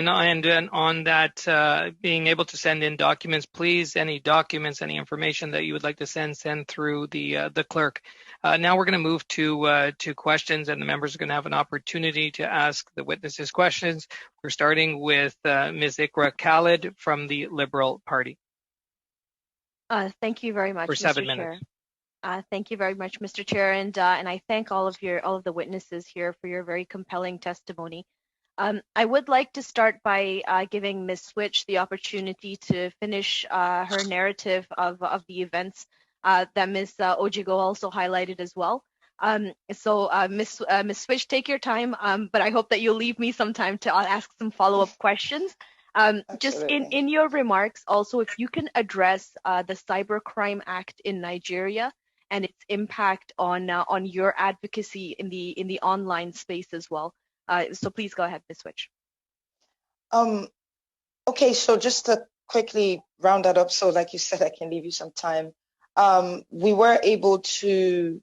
And on that, being able to send in documents, please, any documents, any information that you would like to send through the clerk. Now we're going to move to questions, and the members are going to have an opportunity to ask the witnesses questions. We're starting with Ms. Ikra Khalid from the Liberal Party. Thank you very much, for 7 Mr. minutes. Chair. Thank you very much, Mr. Chair, and I thank all of the witnesses here for your very compelling testimony. I would like to start by giving Ms. Switch the opportunity to finish her narrative of the events that Ms. Ojigo also highlighted as well. Ms. Switch, take your time, but I hope that you'll leave me some time to ask some follow-up questions. Just in your remarks, also, if you can address the Cybercrime Act in Nigeria and its impact on your advocacy in the online space as well. So please go ahead, Ms. Switch. Okay, so just to quickly round that up, so like you said, I can leave you some time. We were able to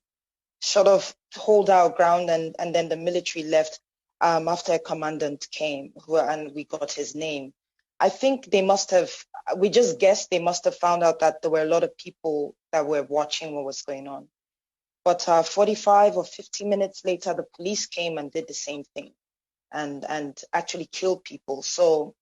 sort of hold our ground, and then the military left after a commandant came, and we got his name. I think they must have, we just guessed they must have found out that there were a lot of people that were watching what was going on. But 45 or 50 minutes later, the police came and did the same thing and actually killed people. So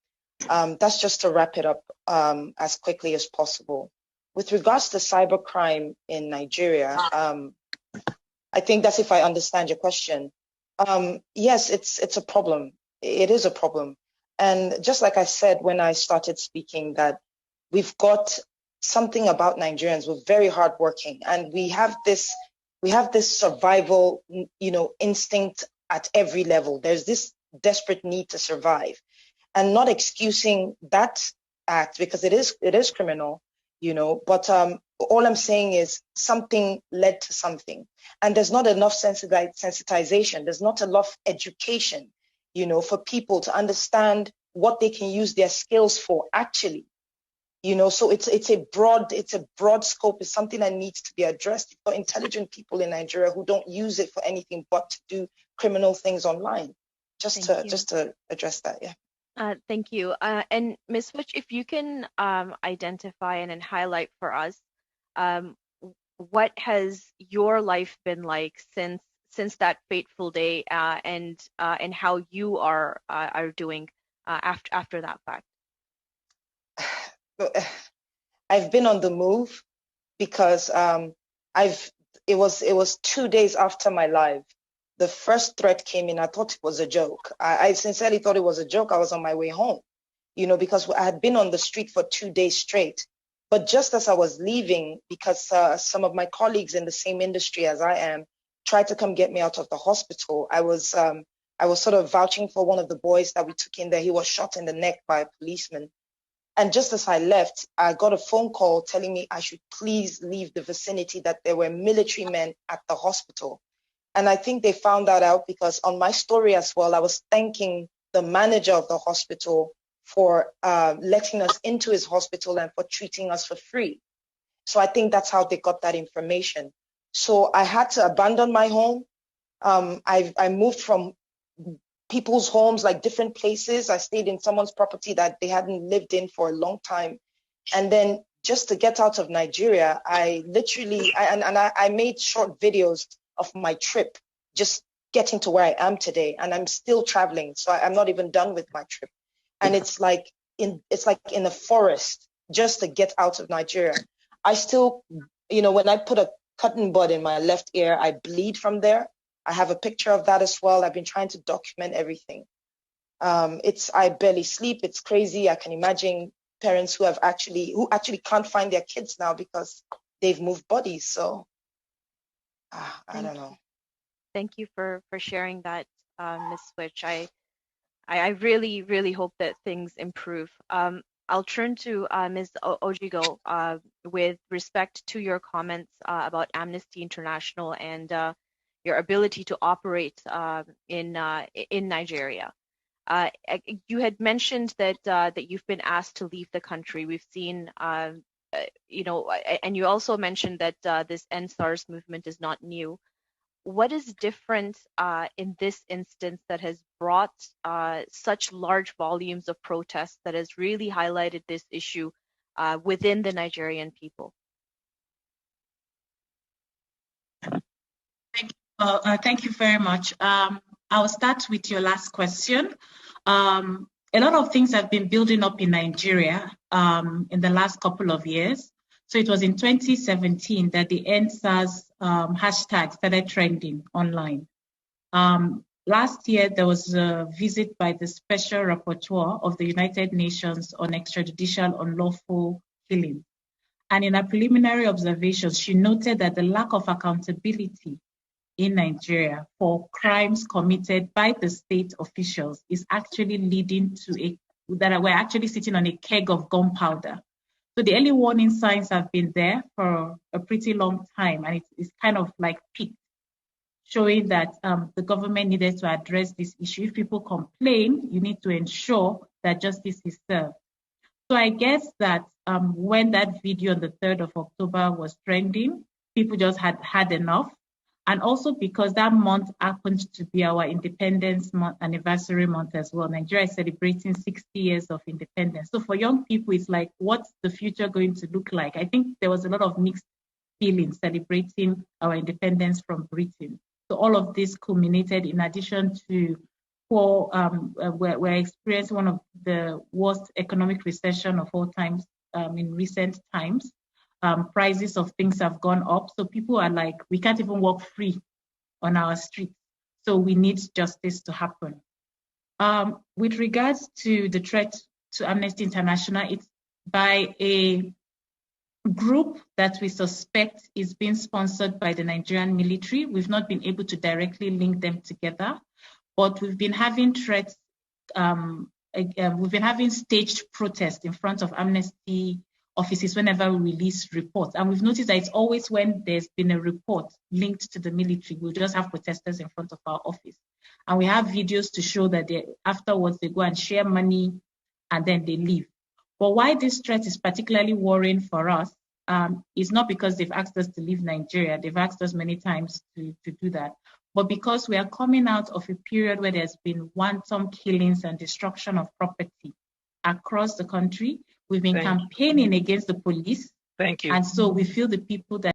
that's just to wrap it up as quickly as possible. With regards to cybercrime in Nigeria, I think that's if I understand your question. Yes, it's a problem. It is a problem. And just like I said when I started speaking, that we've got something about Nigerians. We're very hardworking, and we have this survival, instinct at every level. There's this desperate need to survive, and not excusing that act because it is criminal, But all I'm saying is something led to something, and there's not enough sensitization. There's not enough education, for people to understand what they can use their skills for actually. So it's a broad scope. It's something that needs to be addressed for intelligent people in Nigeria who don't use it for anything but to do criminal things online. Just to address that, yeah. Thank you. And Ms. Switch, if you can identify and highlight for us, what has your life been like since that fateful day, and how you are doing after that fact? I've been on the move because it was 2 days after my live. The first threat came in. I thought it was a joke. I sincerely thought it was a joke. I was on my way home, because I had been on the street for 2 days straight. But just as I was leaving, because some of my colleagues in the same industry as I am tried to come get me out of the hospital, I was sort of vouching for one of the boys that we took in there. He was shot in the neck by a policeman. And just as I left, I got a phone call telling me I should please leave the vicinity, that there were military men at the hospital. And I think they found that out because on my story as well, I was thanking the manager of the hospital for letting us into his hospital and for treating us for free. So I think that's how they got that information. So I had to abandon my home. I moved from people's homes, like different places. I stayed in someone's property that they hadn't lived in for a long time. And then just to get out of Nigeria, I made short videos of my trip, just getting to where I am today. And I'm still traveling. So I'm not even done with my trip. And it's like in a forest just to get out of Nigeria. I still, when I put a cotton bud in my left ear, I bleed from there. I have a picture of that as well. I've been trying to document everything. I barely sleep. It's crazy. I can imagine parents who actually can't find their kids now because they've moved bodies. So I don't know. Thank you for sharing that, Ms. Switch. I really, really hope that things improve. I'll turn to Ms. Ojigo with respect to your comments about Amnesty International and your ability to operate in Nigeria. You had mentioned that you've been asked to leave the country. We've seen, and you also mentioned that this End SARS movement is not new. what is different in this instance that has brought such large volumes of protests that has really highlighted this issue within the Nigerian people? Thank you very much. I'll start with your last question. A lot of things have been building up in Nigeria in the last couple of years. So it was in 2017 that the EndSARS hashtag started trending online. Last year, there was a visit by the Special Rapporteur of the United Nations on extrajudicial unlawful killing. And in her preliminary observations, she noted that the lack of accountability in Nigeria for crimes committed by the state officials is actually leading to that we're actually sitting on a keg of gunpowder. So the early warning signs have been there for a pretty long time, and it's kind of like peaked, showing that the government needed to address this issue. If people complain, you need to ensure that justice is served. So I guess that when that video on the 3rd of October was trending, people just had enough. And also because that month happened to be our independence anniversary month as well. Nigeria is celebrating 60 years of independence. So for young people, it's like, what's the future going to look like? I think there was a lot of mixed feelings celebrating our independence from Britain. So all of this culminated in addition to we're experiencing one of the worst economic recession of all times in recent times. Prices of things have gone up. So people are like, we can't even walk free on our streets. So we need justice to happen. With regards to the threat to Amnesty International, it's by a group that we suspect is being sponsored by the Nigerian military. We've not been able to directly link them together, but we've been having threats. We've been having staged protests in front of Amnesty offices whenever we release reports. And we've noticed that it's always when there's been a report linked to the military, we'll just have protesters in front of our office. And we have videos to show that afterwards they go and share money and then they leave. But why this threat is particularly worrying for us is not because they've asked us to leave Nigeria. They've asked us many times to do that. But because we are coming out of a period where there's been wanton killings and destruction of property across the country. We've been campaigning against the police. Thank you. And so we feel the people that